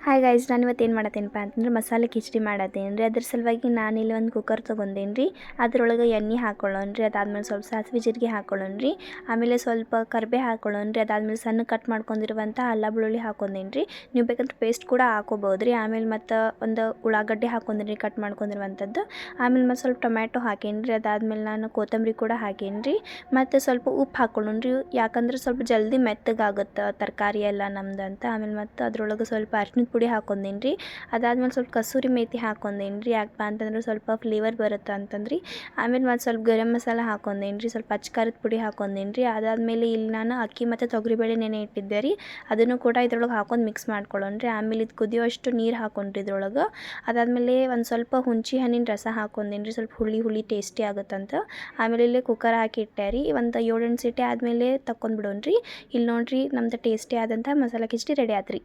Hi guys, ನಾನು ಇವತ್ತು ಏನು ಮಾಡತ್ತೇನಪ್ಪ ಅಂತಂದ್ರೆ ಮಸಾಲೆ ಕಿಚಡಿ ಮಾಡತ್ತೇನೆ ರೀ. ಅದ್ರ ಸಲುವಾಗಿ ನಾನಿಲ್ಲಿ ಒಂದು ಕುಕ್ಕರ್ ತೊಗೊಂಡೇನಿ ರೀ. ಅದ್ರೊಳಗೆ ಎಣ್ಣೆ ಹಾಕೊಳ್ಳೋಣ ರೀ. ಅದಾದ್ಮೇಲೆ ಸ್ವಲ್ಪ ಸಾಸಿವೆ ಜೀರಿಗೆ ಹಾಕೊಳ್ಳೋಣ ರೀ. ಆಮೇಲೆ ಸ್ವಲ್ಪ ಕರಿಬೇವು ಹಾಕೊಳ್ಳೋಣ ರೀ. ಅದಾದ್ಮೇಲೆ ಸಣ್ಣ ಕಟ್ ಮಾಡ್ಕೊಂಡಿರುವಂಥ ಅಲ್ಲ ಬೆಳ್ಳುಳ್ಳಿ ಹಾಕೊಂಡೇನಿ ರೀ. ನೀವು ಬೇಕಂದ್ರೆ ಪೇಸ್ಟ್ ಕೂಡ ಹಾಕೋಬೋದು ರೀ. ಆಮೇಲೆ ಮತ್ತು ಒಂದು ಉಳ್ಳಾಗಡ್ಡೆ ಹಾಕೊಂಡ್ರಿ ಕಟ್ ಮಾಡ್ಕೊಂಡಿರುವಂಥದ್ದು. ಆಮೇಲೆ ಮತ್ತು ಸ್ವಲ್ಪ ಟೊಮ್ಯಾಟೊ ಹಾಕೇನಿ ರೀ. ಅದಾದ್ಮೇಲೆ ನಾನು ಕೊತ್ತಂಬರಿ ಕೂಡ ಹಾಕೇನಿ ರೀ. ಮತ್ತು ಸ್ವಲ್ಪ ಉಪ್ಪು ಹಾಕೊಳ್ಳೋಣ ರೀ. ಯಾಕಂದ್ರೆ ಸ್ವಲ್ಪ ಜಲ್ದಿ ಮೆತ್ತಗಾಗುತ್ತೆ ತರಕಾರಿ ಎಲ್ಲ ನಮ್ದು ಅಂತ. ಆಮೇಲೆ ಮತ್ತು ಅದ್ರೊಳಗೆ ಸ್ವಲ್ಪ ಅರ್ಶಿಣದ ಪುಡಿ ಹಾಕೊಂಡೇನಿ ರೀ. ಅದಾದ್ಮೇಲೆ ಸ್ವಲ್ಪ ಕಸೂರಿ ಮೇಥಿ ಹಾಕೊಂಡೇನಿ ರೀ. ಯಾಕಪ್ಪ ಅಂತಂದ್ರೆ ಸ್ವಲ್ಪ ಫ್ಲೇವರ್ ಬರುತ್ತೆ ಅಂತಂದ್ರಿ. ಆಮೇಲೆ ಮತ್ತು ಸ್ವಲ್ಪ ಗರಂ ಮಸಾಲ ಹಾಕೊಂಡೇನಿ ರೀ. ಸ್ವಲ್ಪ ಅಚ್ಚ ಖಾರದ ಪುಡಿ ಹಾಕೊಂಡೇನಿ ರೀ. ಅದಾದಮೇಲೆ ಇಲ್ಲಿ ನಾನು ಅಕ್ಕಿ ಮತ್ತು ತೊಗರಿಬೇಳೆ ನೆನೆ ಇಟ್ಟಿದ್ದೆ ರೀ. ಅದನ್ನು ಕೂಡ ಇದ್ರೊಳಗೆ ಹಾಕೊಂಡು ಮಿಕ್ಸ್ ಮಾಡ್ಕೊಳ್ಳೋಣ ರೀ. ಆಮೇಲೆ ಇದು ಕುದಿಯೋಷ್ಟು ನೀರು ಹಾಕೊಂಡ್ರಿ ಇದ್ರೊಳಗೆ. ಅದಾದಮೇಲೆ ಒಂದು ಸ್ವಲ್ಪ ಹುಣಸೆ ಹಣ್ಣಿನ ರಸ ಹಾಕೊಂಡೇನಿ ರೀ. ಸ್ವಲ್ಪ ಹುಳಿ ಹುಳಿ ಟೇಸ್ಟಿ ಆಗುತ್ತಂತ. ಆಮೇಲೆ ಇಲ್ಲಿ ಕುಕ್ಕರ್ ಹಾಕಿ ಇಟ್ಟೆ ರೀ. ಒಂದು 7-8 ಸೀಟಿ ಆದಮೇಲೆ ತಕ್ಕೊಂಡ್ಬಿಡೋಣ ರೀ. ಇಲ್ಲಿ ನೋಡಿರಿ, ನಮ್ದು ಟೇಸ್ಟಿ ಆದಂಥ ಮಸಾಲೆ ಕಿಚಡಿ ರೆಡಿ ಆಯ್ತು ರೀ.